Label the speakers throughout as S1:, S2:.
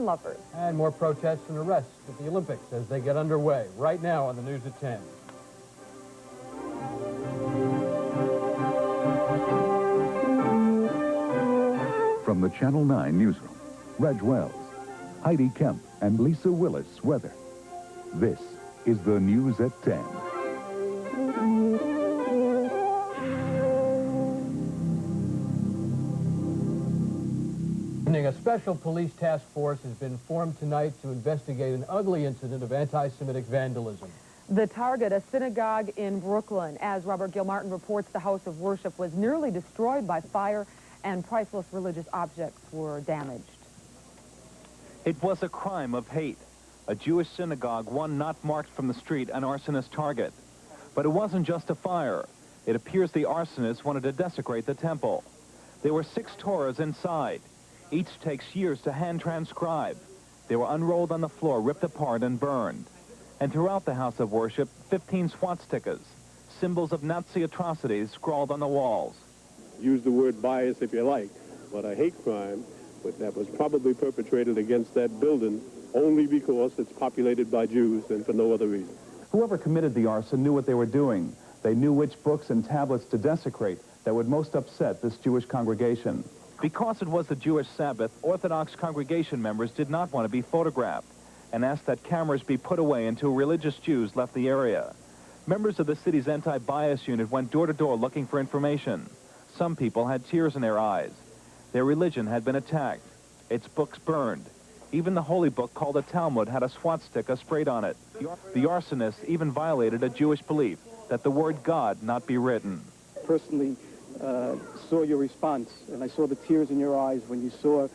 S1: gun lovers.
S2: And more protests and arrests at the Olympics as they get underway. Right now on the News at 10.
S3: From the Channel 9 newsroom, Reg Wells, Heidi Kemp, and Lisa Willis weather. This is the News at 10.
S2: A special police task force has been formed tonight to investigate an ugly incident of anti-Semitic vandalism.
S1: The target, a synagogue in Brooklyn. As Robert Gilmartin reports, the house of worship was nearly destroyed by fire and priceless religious objects were damaged.
S4: It was a crime of hate. A Jewish synagogue, one not marked from the street, an arsonist target. But it wasn't just a fire. It appears the arsonist wanted to desecrate the temple. There were 6 Torahs inside. Each takes years to hand transcribe. They were unrolled on the floor, ripped apart, and burned. And throughout the house of worship, 15 swastikas, symbols of Nazi atrocities, scrawled on the walls.
S5: Use the word bias if you like, but a hate crime that was probably perpetrated against that building only because it's populated by Jews and for no other reason.
S4: Whoever committed the arson knew what they were doing. They knew which books and tablets to desecrate that would most upset this Jewish congregation. Because it was the Jewish Sabbath, Orthodox congregation members did not want to be photographed and asked that cameras be put away until religious Jews left the area. Members of the city's anti-bias unit went door to door looking for information. Some people had tears in their eyes. Their religion had been attacked. Its books burned. Even the holy book called a Talmud had a swastika sprayed on it. The arsonist even violated a Jewish belief that the word God not be written.
S6: Personally, saw your response, and I saw the tears in your eyes when you saw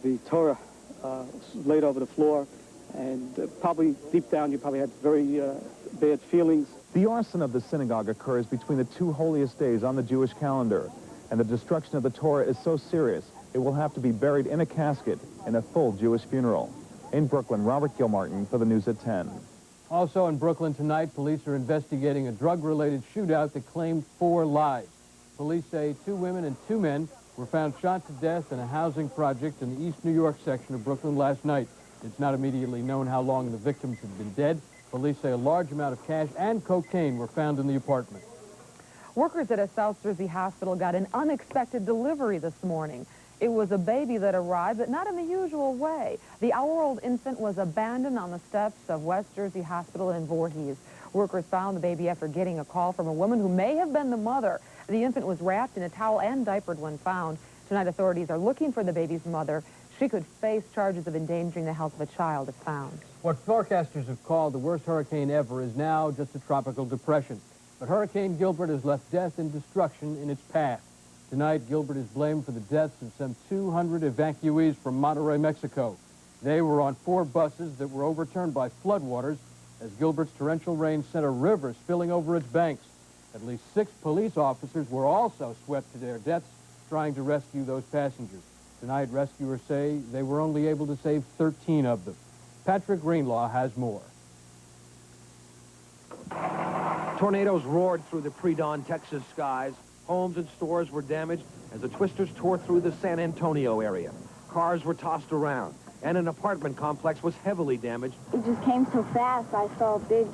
S6: the Torah laid over the floor, and probably deep down you probably had very bad feelings.
S4: The arson of the synagogue occurs between the 2 holiest days on the Jewish calendar, and the destruction of the Torah is so serious it will have to be buried in a casket in a full Jewish funeral. In Brooklyn, Robert Gilmartin for the News at 10.
S2: Also in Brooklyn tonight, police are investigating a drug-related shootout that claimed 4 lives. Police say 2 women and 2 men were found shot to death in a housing project in the East New York section of Brooklyn last night. It's not immediately known how long the victims had been dead. Police say a large amount of cash and cocaine were found in the apartment.
S1: Workers at a South Jersey hospital got an unexpected delivery this morning. It was a baby that arrived, but not in the usual way. The hour-old infant was abandoned on the steps of West Jersey Hospital in Voorhees. Workers found the baby after getting a call from a woman who may have been the mother. The infant was wrapped in a towel and diapered when found. Tonight, authorities are looking for the baby's mother. She could face charges of endangering the health of a child if found.
S2: What forecasters have called the worst hurricane ever is now just a tropical depression. But Hurricane Gilbert has left death and destruction in its path. Tonight, Gilbert is blamed for the deaths of some 200 evacuees from Monterrey, Mexico. They were on 4 buses that were overturned by floodwaters as Gilbert's torrential rain sent a river spilling over its banks. At least 6 police officers were also swept to their deaths trying to rescue those passengers. Tonight, rescuers say they were only able to save 13 of them. Patrick Greenlaw has more.
S7: Tornadoes roared through the pre-dawn Texas skies. Homes and stores were damaged as the twisters tore through the San Antonio area. Cars were tossed around, and an apartment complex was heavily damaged.
S8: It just came so fast. I saw a big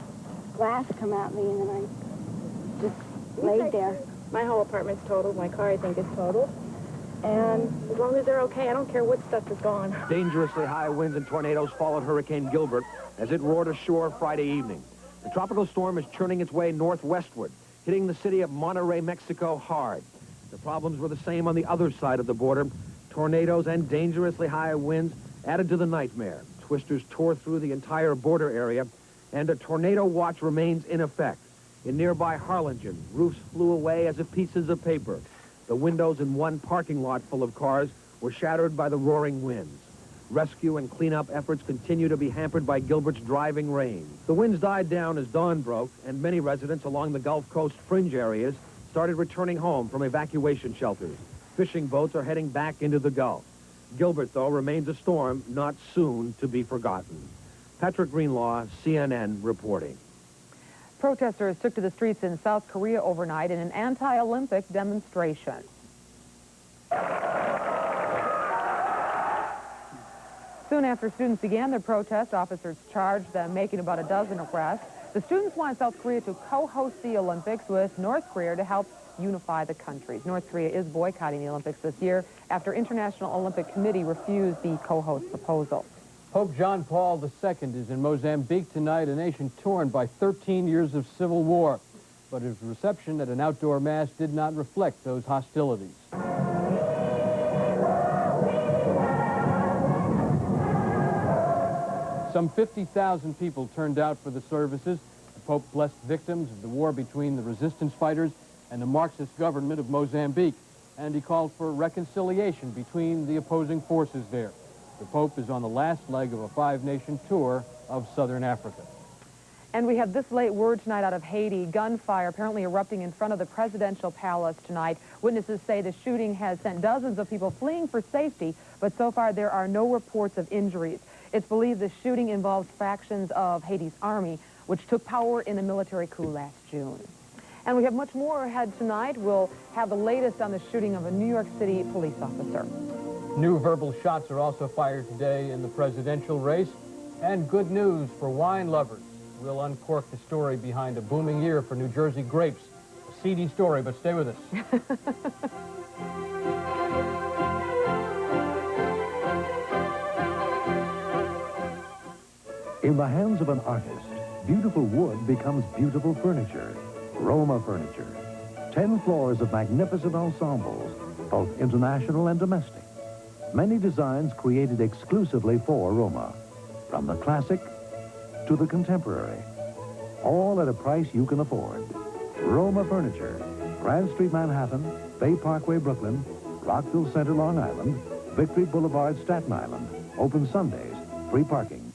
S8: glass come at me, and then I just laid there.
S9: My whole apartment's totaled. My car, I think, is totaled. And as long as they're okay, I don't care what stuff is gone.
S7: Dangerously high winds and tornadoes followed Hurricane Gilbert as it roared ashore Friday evening. The tropical storm is churning its way northwestward, hitting the city of Monterrey, Mexico hard. The problems were the same on the other side of the border. Tornadoes and dangerously high winds added to the nightmare. Twisters tore through the entire border area, and a tornado watch remains in effect. In nearby Harlingen, roofs flew away as if pieces of paper. The windows in one parking lot full of cars were shattered by the roaring winds. Rescue and cleanup efforts continue to be hampered by Gilbert's driving rain. The winds died down as dawn broke, and many residents along the Gulf Coast fringe areas started returning home from evacuation shelters. Fishing boats are heading back into the Gulf. Gilbert, though, remains a storm not soon to be forgotten. Patrick Greenlaw, CNN, reporting.
S1: Protesters took to the streets in South Korea overnight in an anti-Olympic demonstration. Soon after students began their protest, officers charged them, making about a dozen arrests. The students want South Korea to co-host the Olympics with North Korea to help unify the countries. North Korea is boycotting the Olympics this year after International Olympic Committee refused the co-host proposal.
S2: Pope John Paul II is in Mozambique tonight, a nation torn by 13 years of civil war. But his reception at an outdoor mass did not reflect those hostilities. Some 50,000 people turned out for the services. The Pope blessed victims of the war between the resistance fighters and the Marxist government of Mozambique, and he called for reconciliation between the opposing forces there. The Pope is on the last leg of a 5-nation tour of southern Africa.
S1: And we have this late word tonight out of Haiti. Gunfire apparently erupting in front of the presidential palace tonight. Witnesses say the shooting has sent dozens of people fleeing for safety, but so far there are no reports of injuries. It's believed the shooting involves factions of Haiti's army, which took power in a military coup last June. And we have much more ahead tonight. We'll have the latest on the shooting of a New York City police officer.
S2: New verbal shots are also fired today in the presidential race. And good news for wine lovers. We'll uncork the story behind a booming year for New Jersey grapes. A seedy story, but stay with us.
S10: In the hands of an artist, beautiful wood becomes beautiful furniture. Roma Furniture. 10 floors of magnificent ensembles, both international and domestic. Many designs created exclusively for Roma. From the classic to the contemporary. All at a price you can afford. Roma Furniture. Grand Street, Manhattan, Bay Parkway, Brooklyn, Rockville Center, Long Island, Victory Boulevard, Staten Island. Open Sundays. Free parking.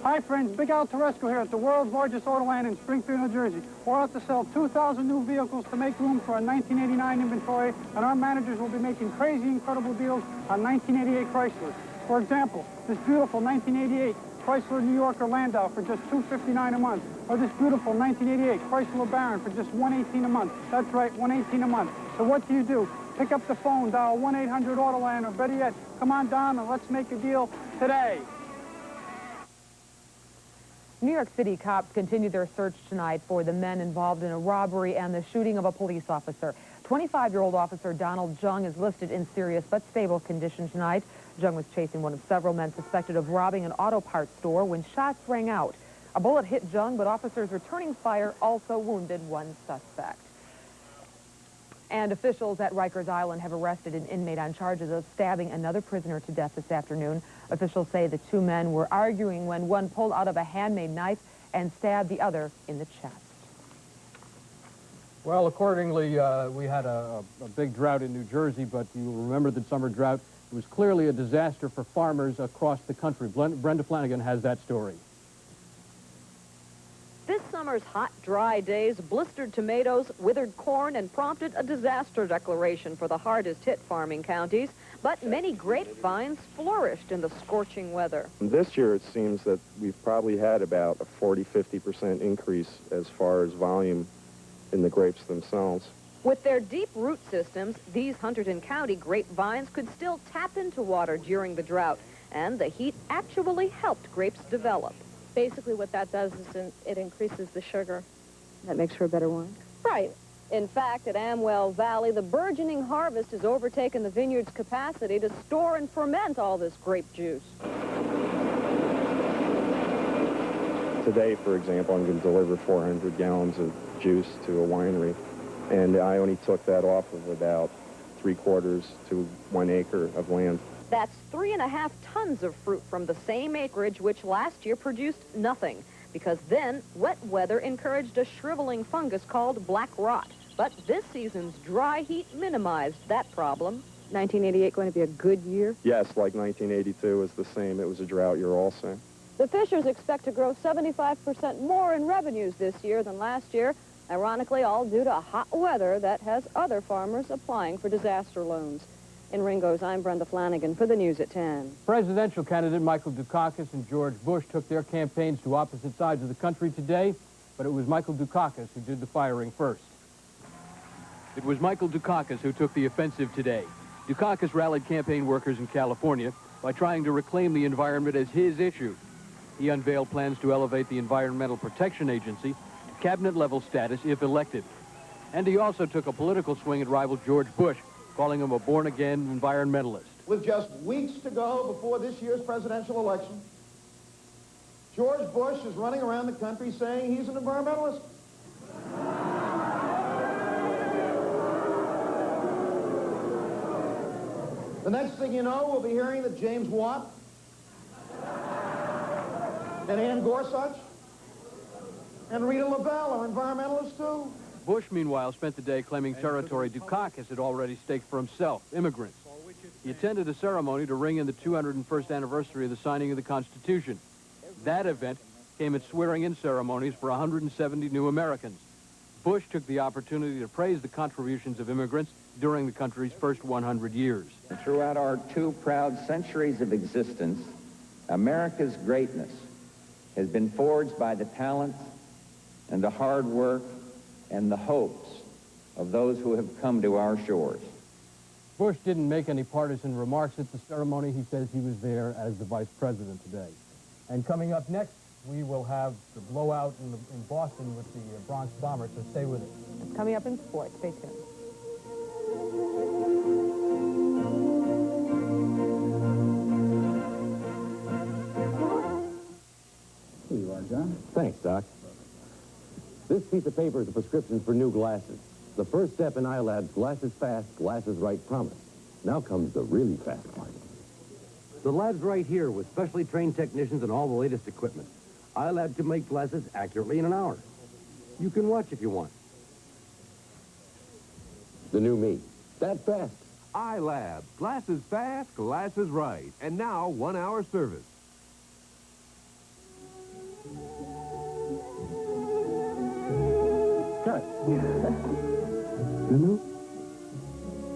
S6: Hi, friends. Big Al Teresco here at the world's largest auto land in Springfield, New Jersey. We're out to sell 2,000 new vehicles to make room for our 1989 inventory, and our managers will be making crazy, incredible deals on 1988 Chrysler. For example, this beautiful 1988 Chrysler New Yorker Landau for just $259 a month, or this beautiful 1988 Chrysler Baron for just $118 a month. That's right, $118 a month. So what do? Pick up the phone, dial 1-800-AUTOLAND, or better yet, come on down and let's make a deal today.
S1: New York City cops continue their search tonight for the men involved in a robbery and the shooting of a police officer. 25-year-old officer Donald Jung is listed in serious but stable condition tonight. Jung was chasing one of several men suspected of robbing an auto parts store when shots rang out. A bullet hit Jung, but officers returning fire also wounded one suspect. And officials at Rikers Island have arrested an inmate on charges of stabbing another prisoner to death this afternoon. Officials say the two men were arguing when one pulled out of a handmade knife and stabbed the other in the chest.
S2: Well, accordingly, we had a big drought in New Jersey, but you'll remember the summer drought. It was clearly a disaster for farmers across the country. Brenda Flanagan has that story.
S11: This summer's hot, dry days blistered tomatoes, withered corn, and prompted a disaster declaration for the hardest-hit farming counties. But many grapevines flourished in the scorching weather.
S12: This year, it seems that we've probably had about a 40–50% increase as far as volume in the grapes themselves.
S11: With their deep root systems, these Hunterdon County grapevines could still tap into water during the drought, and the heat actually helped grapes develop.
S9: Basically what that does is it increases the sugar.
S11: That makes for a better wine? Right. In fact, at Amwell Valley, the burgeoning harvest has overtaken the vineyard's capacity to store and ferment all this grape juice.
S12: Today, for example, I'm going to deliver 400 gallons of juice to a winery, and I only took that off of about 3/4 to 1 acre of land.
S11: That's 3.5 tons of fruit from the same acreage which last year produced nothing, because then wet weather encouraged a shriveling fungus called black rot. But this season's dry heat minimized that problem.
S9: 1988 going to be a good year?
S12: Yes, like 1982 was the same. It was a drought year also.
S11: The Fishers expect to grow 75% more in revenues this year than last year, ironically all due to hot weather that has other farmers applying for disaster loans. In Ringo's, I'm Brenda Flanagan for the News at 10.
S2: Presidential candidate Michael Dukakis and George Bush took their campaigns to opposite sides of the country today, but it was Michael Dukakis who did the firing first. It was Michael Dukakis who took the offensive today. Dukakis rallied campaign workers in California, by trying to reclaim the environment as his issue. He unveiled plans to elevate the Environmental Protection Agency to cabinet-level status if elected. And he also took a political swing at rival George Bush, calling him a born-again environmentalist.
S13: With just weeks to go before this year's presidential election, George Bush is running around the country saying he's an environmentalist. The next thing you know, we'll be hearing that James Watt and Ann Gorsuch and Rita LaBelle are environmentalists too.
S2: Bush, meanwhile, spent the day claiming territory Dukakis had already staked for himself, immigrants. He attended a ceremony to ring in the 201st anniversary of the signing of the Constitution. That event came at swearing-in ceremonies for 170 new Americans. Bush took the opportunity to praise the contributions of immigrants during the country's first 100 years.
S14: Throughout our 2 proud centuries of existence, America's greatness has been forged by the talent and the hard work and the hopes of those who have come to our shores.
S2: Bush didn't make any partisan remarks at the ceremony. He says he was there as the vice president today. And coming up next, we will have the blowout in Boston with the Bronx Bombers, so stay with us.
S1: It's coming up in sports. Stay tuned.
S15: Here you are, John.
S16: Thanks, Doc. This piece of paper is a prescription for new glasses. The first step in iLab's Glasses Fast, Glasses Right promise. Now comes the really fast part.
S17: The lab's right here with specially trained technicians and all the latest equipment. iLab can make glasses accurately in an hour. You can watch if you want.
S16: The new me. That fast.
S18: iLab. Glasses fast, glasses right. And now, 1-hour service.
S15: Cut. Lulu?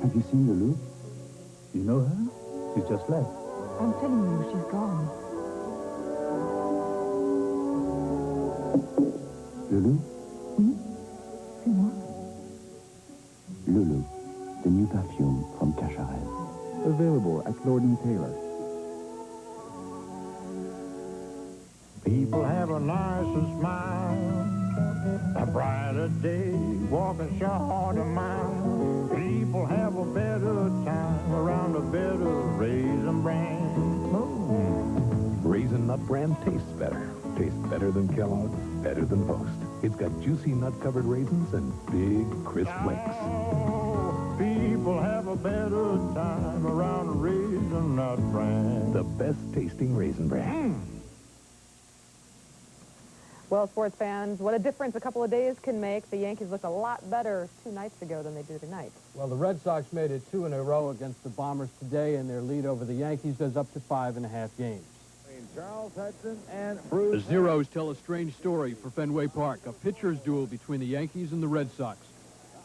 S15: Have you seen Lulu? You know her? She's just left.
S1: I'm telling you, she's gone.
S15: Lulu?
S1: C'est moi?
S15: Lulu, the new perfume from Cacharel. Available at Lord & Taylor.
S19: People have a nicer smile, a brighter day, walking short a mile. People have a better time around a better Raisin Bran.
S3: Raisin Nut Bran tastes better. Tastes better than Kellogg's, better than most. It's got juicy nut-covered raisins and big, crisp flakes.
S19: People have a better time around a Raisin Nut Bran.
S3: The best-tasting Raisin Bran.
S1: Well, sports fans, what a difference a couple of days can make. The Yankees looked a lot better 2 nights ago than they do tonight.
S2: Well, the Red Sox made it 2 in a row against the Bombers today, and their lead over the Yankees goes up to 5.5 games.
S4: Charles Hudson and Bruce.
S2: The Zeros tell a strange story for Fenway Park, a pitcher's duel between the Yankees and the Red Sox.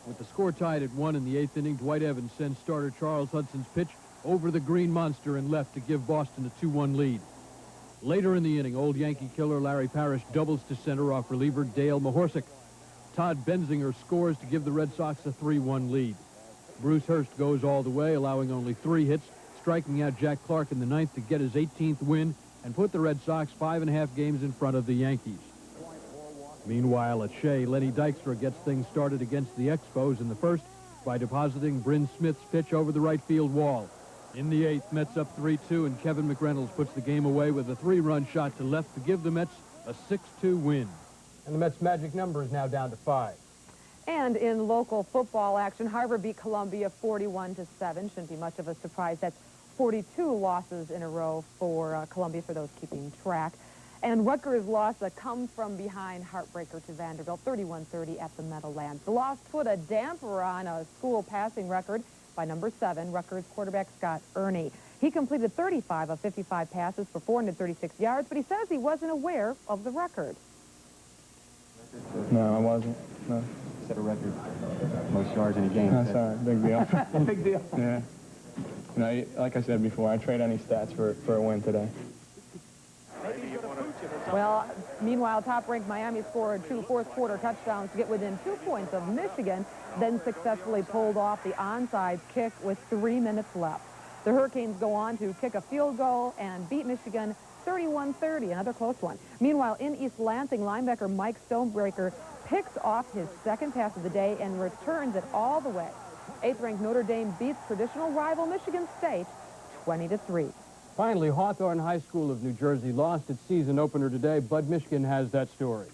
S2: With the score tied at 1 in the 8th inning, Dwight Evans sends starter Charles Hudson's pitch over the green monster and left to give Boston a 2-1 lead. Later in the inning, old Yankee killer Larry Parrish doubles to center off reliever Dale Mahorsic. Todd Benzinger scores to give the Red Sox a 3-1 lead. Bruce Hurst goes all the way, allowing only 3 hits, striking out Jack Clark in the 9th to get his 18th win and put the Red Sox 5.5 games in front of the Yankees. Meanwhile, at Shea, Lenny Dykstra gets things started against the Expos in the first by depositing Bryn Smith's pitch over the right field wall. In the 8th, Mets up 3-2, and Kevin McReynolds puts the game away with a 3-run shot to left to give the Mets a 6-2 win. And the Mets' magic number is now down to 5.
S1: And in local football action, Harvard beat Columbia 41-7. Shouldn't be much of a surprise. That's 42 losses in a row for Columbia, for those keeping track. And Rutgers lost a come-from-behind heartbreaker to Vanderbilt, 31-30 at the Meadowlands. The loss put a damper on a school passing record by number 7, Rutgers quarterback Scott Ernie. He completed 35 of 55 passes for 436 yards, but he says he wasn't aware of the record.
S6: No, I wasn't. No.
S15: Set a record. Most yards in a game.
S6: That's all right. Big deal.
S15: Big deal.
S6: Yeah. You know, like I said before, I trade any stats for a win today.
S1: Well, meanwhile, top-ranked Miami scored 2 fourth-quarter touchdowns to get within 2 points of Michigan, then successfully pulled off the onside kick with 3 minutes left. The Hurricanes go on to kick a field goal and beat Michigan 31-30, another close one. Meanwhile, in East Lansing, linebacker Mike Stonebreaker picks off his second pass of the day and returns it all the way. 8th-ranked Notre Dame beats traditional rival Michigan State 20-3.
S2: Finally, Hawthorne High School of New Jersey lost its season opener today. Bud Michigan has that story.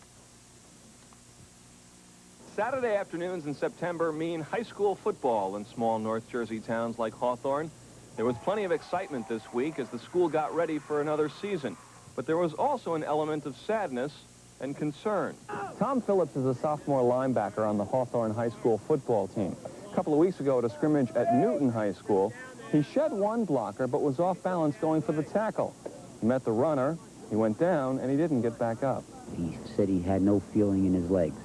S20: Saturday afternoons in September mean high school football in small North Jersey towns like Hawthorne. There was plenty of excitement this week as the school got ready for another season. But there was also an element of sadness and concern.
S21: Tom Phillips is a sophomore linebacker on the Hawthorne High School football team. A couple of weeks ago at a scrimmage at Newton High School, he shed one blocker but was off balance going for the tackle. He met the runner, he went down, and he didn't get back up.
S22: He said he had no feeling in his legs,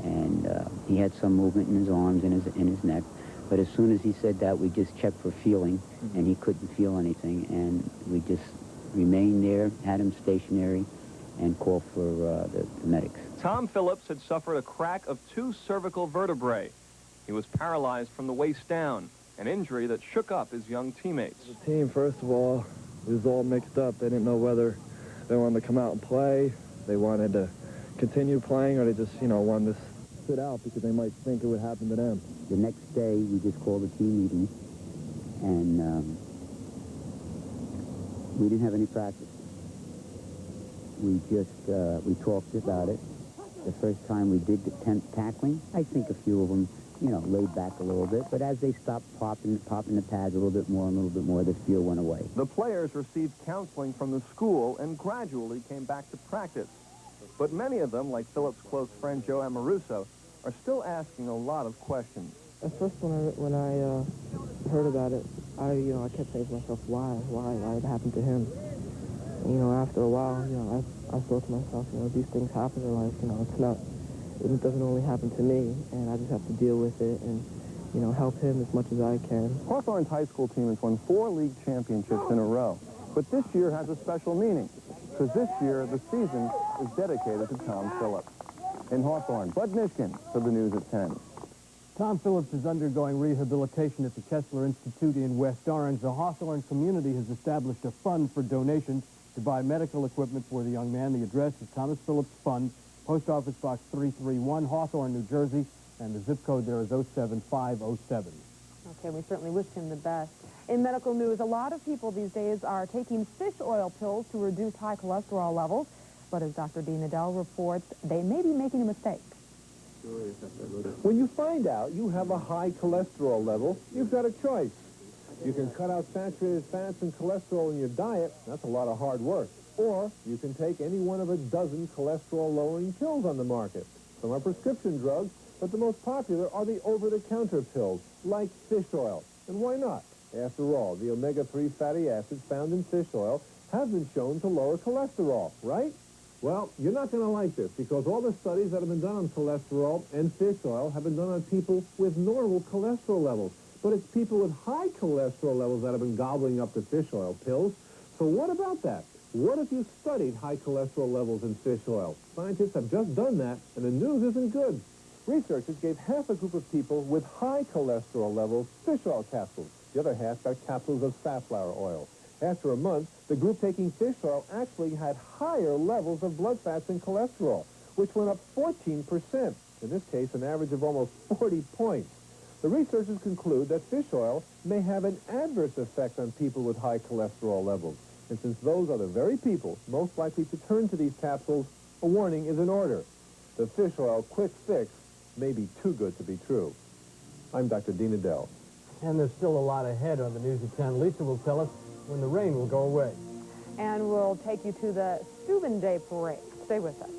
S22: and he had some movement in his arms and in his neck. But as soon as he said that, we just checked for feeling, and he couldn't feel anything, and we just remained there, had him stationary, and called for the medics.
S20: Tom Phillips had suffered a crack of 2 cervical vertebrae. He was paralyzed from the waist down, an injury that shook up his young teammates.
S23: The team, first of all, was all mixed up. They didn't know whether they wanted to come out and play, they wanted to continue playing, or they just, wanted to sit out because they might think it would happen to them.
S22: The next day, we just called a team meeting, and we didn't have any practice. We just, we talked about it. The first time we did attempt tackling, I think a few of them, laid back a little bit. But as they stopped popping the pads a little bit more, the feel went away.
S20: The players received counseling from the school and gradually came back to practice. But many of them, like Phillips' close friend Joe Amoruso, are still asking a lot of questions.
S24: At first, when I heard about it, I kept saying to myself, why it happened to him? And, after a while, I thought to myself, these things happen in life. It doesn't only happen to me, and I just have to deal with it and, help him as much as I can.
S21: Hawthorne's high school team has won 4 league championships in a row. But this year has a special meaning, because this year the season is dedicated to Tom Phillips. In Hawthorne, Bud Michigan for the News at 10.
S2: Tom Phillips is undergoing rehabilitation at the Kessler Institute in West Orange. The Hawthorne community has established a fund for donations to buy medical equipment for the young man. The address is Thomas Phillips Fund, Post Office Box 331, Hawthorne, New Jersey, and the zip code there is 07507.
S1: Okay, we certainly wish him the best. In medical news, a lot of people these days are taking fish oil pills to reduce high cholesterol levels. But as Dr. Dean Adele reports, they may be making a mistake.
S25: When you find out you have a high cholesterol level, you've got a choice. You can cut out saturated fats and cholesterol in your diet. That's a lot of hard work. Or you can take any one of a dozen cholesterol-lowering pills on the market. Some are prescription drugs, but the most popular are the over-the-counter pills, like fish oil. And why not? After all, the omega-3 fatty acids found in fish oil have been shown to lower cholesterol, right? Well, you're not going to like this, because all the studies that have been done on cholesterol and fish oil have been done on people with normal cholesterol levels. But it's people with high cholesterol levels that have been gobbling up the fish oil pills. So what about that? What if you studied high cholesterol levels in fish oil? Scientists have just done that, and the news isn't good. Researchers gave half a group of people with high cholesterol levels fish oil capsules. The other half got capsules of safflower oil. After a month, the group taking fish oil actually had higher levels of blood fats and cholesterol, which went up 14%. In this case, an average of almost 40 points. The researchers conclude that fish oil may have an adverse effect on people with high cholesterol levels. And since those are the very people most likely to turn to these capsules, a warning is in order. The fish oil quick fix may be too good to be true. I'm Dr. Dean Adele.
S2: And there's still a lot ahead on the News at 10. Lisa will tell us when the rain will go away.
S1: And we'll take you to the Steuben Day Parade. Stay with us.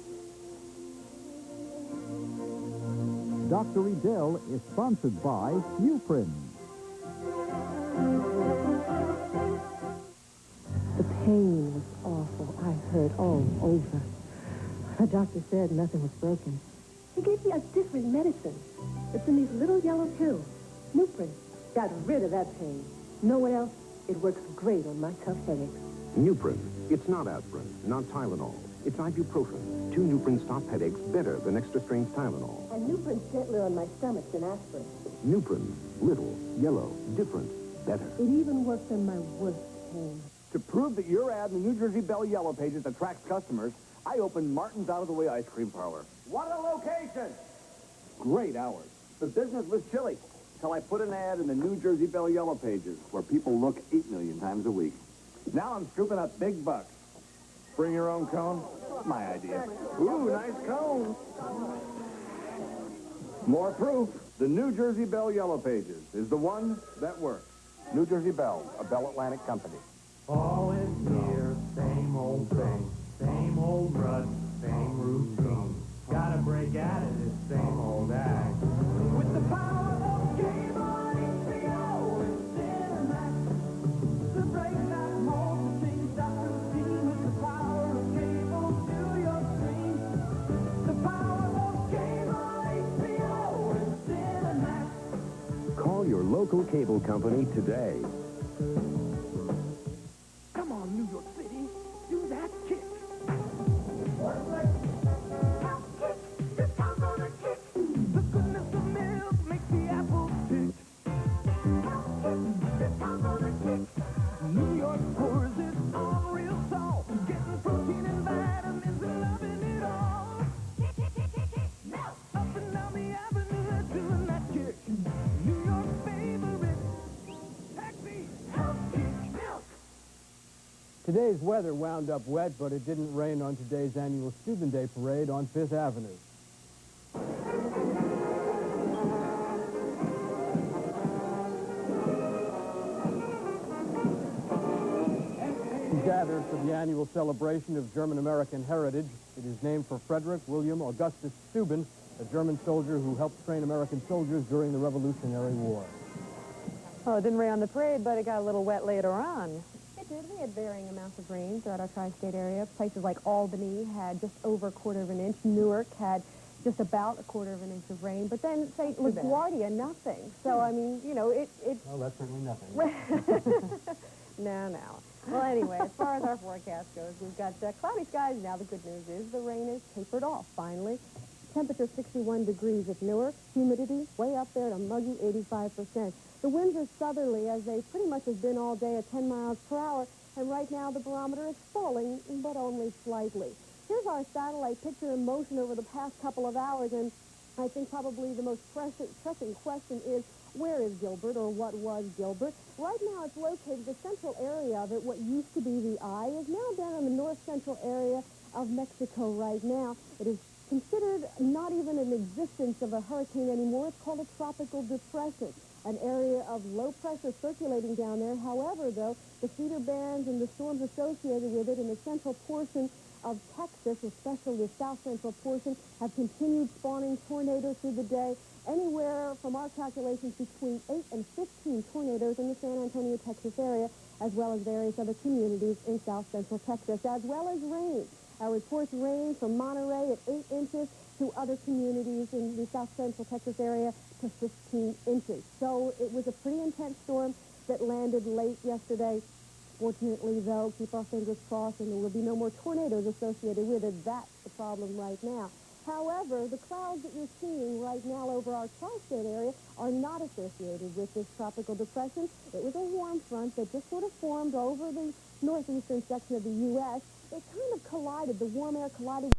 S26: Dr. Edel is sponsored by Nuprin.
S27: The pain was awful. I heard all over. The doctor said nothing was broken. He gave me a different medicine. It's in these little yellow pills. Nuprin got rid of that pain. No one else. It works great on my tough headaches.
S28: Nuprin. It's not aspirin, not Tylenol. It's ibuprofen. 2 Nuprin stop headaches better than extra-strength Tylenol.
S27: And Nuprin's gentler on my stomach than aspirin.
S28: Nuprin. Little, yellow, different. better.
S27: It even works on my worst pain.
S5: To prove that your ad in the New Jersey Bell Yellow Pages attracts customers, I opened Martin's Out-of-the-Way Ice Cream Parlor. What a location! Great hours. The business was chilly until I put an ad in the New Jersey Bell Yellow Pages, where people look 8 million times a week. Now I'm scooping up big bucks. Bring your own cone? My idea. Ooh, nice cone. More proof. The New Jersey Bell Yellow Pages is the one that works. New Jersey Bell, a Bell Atlantic company.
S19: Fall is here, same old thing, same old rut, same routine. Gotta break out of this same old act. With the power of cable, HBO, and Cinemax, to break that mold, to change that routine. With the power of cable to your screen. The power of cable, HBO, and Cinemax.
S28: Call your local cable company today.
S19: Come on, New York City, do that kick. The goodness of milk makes the apple tick. New York pours it on real salt, getting protein and vitamins and loving it all. Up and down the avenue, they're doing that kick. New York's favorite taxi, health kick, milk.
S2: Today's weather wound up wet, but it didn't rain on today's annual Student Day parade on Fifth Avenue. Gathered for the annual celebration of German-American heritage. It is named for Frederick William Augustus Steuben, a German soldier who helped train American soldiers during the Revolutionary War.
S1: Well, it didn't rain on the parade, but it got a little wet later on.
S7: It did. We had varying amounts of rain throughout our tri-state area. Places like Albany had just over 1/4 of an inch. Newark had just about 1/4 of an inch of rain. But then, say, LaGuardia, nothing. So, I mean, you know, it...
S2: Well, that's certainly nothing.
S7: No. Well, anyway, as far as our forecast goes, we've got cloudy skies. Now the good news is the rain is tapered off, finally. Temperature 61 degrees at Newark. Humidity way up there at a muggy 85%. The winds are southerly, as they pretty much have been all day at 10 miles per hour. And right now the barometer is falling, but only slightly. Here's our satellite picture in motion over the past couple of hours. And I think probably the most pressing question is, where is Gilbert, or what was Gilbert? Right now it's located, the central area of it, what used to be the eye, is now down in the north-central area of Mexico right now. It is considered not even an existence of a hurricane anymore. It's called a tropical depression, an area of low pressure circulating down there. However, though, the feeder bands and the storms associated with it in the central portion of Texas, especially the south-central portion, have continued spawning tornadoes through the day. Anywhere from our calculations between 8 and 15 tornadoes in the San Antonio, Texas area, as well as various other communities in south-central Texas, as well as rain. Our reports range from Monterey at 8 inches to other communities in the south-central Texas area to 15 inches. So it was a pretty intense storm that landed late yesterday. Fortunately, though, keep our fingers crossed, and there will be no more tornadoes associated with it. That's the problem right now. However, the clouds that you're seeing right now over our tri-state area are not associated with this tropical depression. It was a warm front that just sort of formed over the northeastern section of the U.S. It kind of collided, the warm air collided